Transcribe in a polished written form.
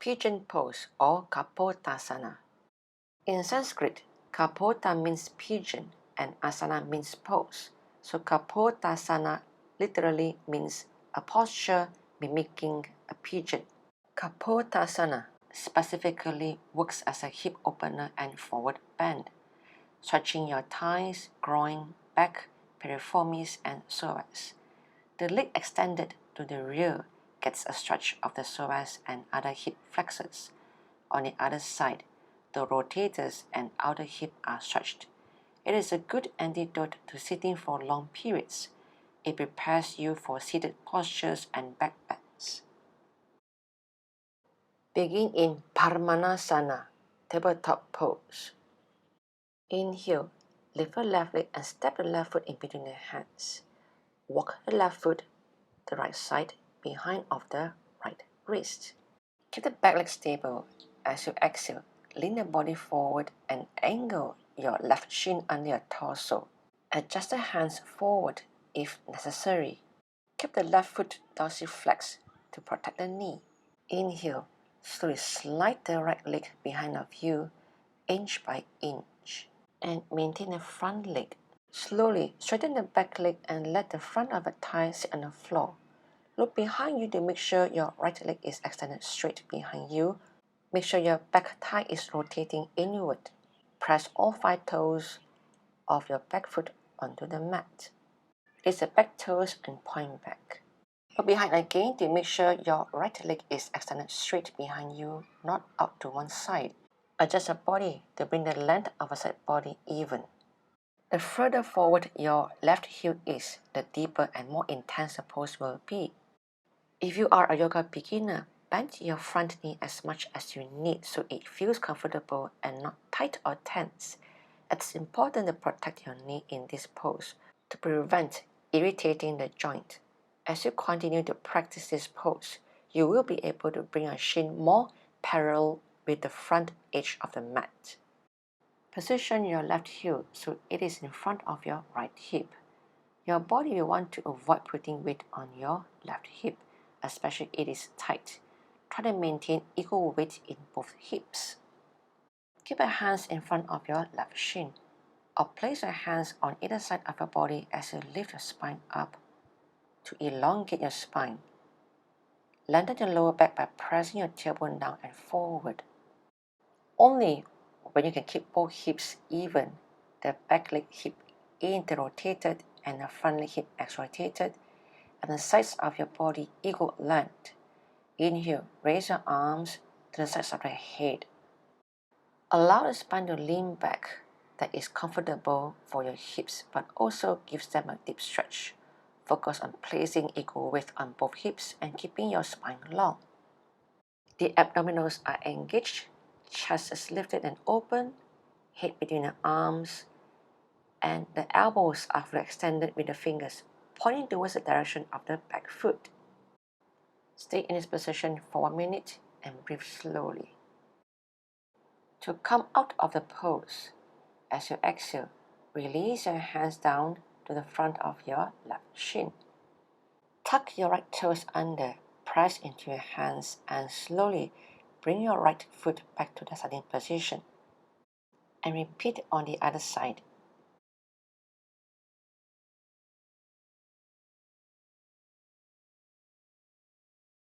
Pigeon Pose or Kapotasana. In Sanskrit, Kapota means pigeon and asana means pose. So Kapotasana literally means a posture mimicking a pigeon. Kapotasana specifically works as a hip opener and forward bend, stretching your thighs, groin, back, piriformis, and psoas. The leg extended to the rear gets a stretch of the psoas and other hip flexors. On the other side, the rotators and outer hip are stretched. It is a good antidote to sitting for long periods. It prepares you for seated postures and back bends. Begin in Padmanasana, tabletop pose. Inhale, lift the left leg and step the left foot in between the hands. Walk the left foot, the right side, behind of the right wrist. Keep the back leg stable. As you exhale, lean the body forward and angle your left shin under your torso. Adjust the hands forward if necessary. Keep the left foot dorsiflex to protect the knee. Inhale, slowly slide the right leg behind of you, inch by inch, and maintain the front leg. Slowly straighten the back leg and let the front of the thigh sit on the floor. Look behind you to make sure your right leg is extended straight behind you. Make sure your back thigh is rotating inward. Press all 5 toes of your back foot onto the mat. Place the back toes and point back. Look behind again to make sure your right leg is extended straight behind you, not out to one side. Adjust your body to bring the length of a side body even. The further forward your left heel is, the deeper and more intense the pose will be. If you are a yoga beginner, bend your front knee as much as you need so it feels comfortable and not tight or tense. It's important to protect your knee in this pose to prevent irritating the joint. As you continue to practice this pose, you will be able to bring your shin more parallel with the front edge of the mat. Position your left heel so it is in front of your right hip. Your body will want to avoid putting weight on your left hip, especially if it is tight. Try to maintain equal weight in both hips. Keep your hands in front of your left shin, or place your hands on either side of your body as you lift your spine up to elongate your spine. Lengthen your lower back by pressing your tailbone down and forward. Only when you can keep both hips even, the back leg hip inter-rotated and the front leg hip extra-rotated, and the sides of your body equal length. Inhale, raise your arms to the sides of the head. Allow the spine to lean back. That is comfortable for your hips but also gives them a deep stretch. Focus on placing equal weight on both hips and keeping your spine long. The abdominals are engaged, chest is lifted and open, head between the arms, and the elbows are fully extended with the fingers pointing towards the direction of the back foot. Stay in this position for 1 minute and breathe slowly. To come out of the pose, as you exhale, release your hands down to the front of your left shin. Tuck your right toes under, press into your hands, and slowly bring your right foot back to the starting position. And repeat on the other side.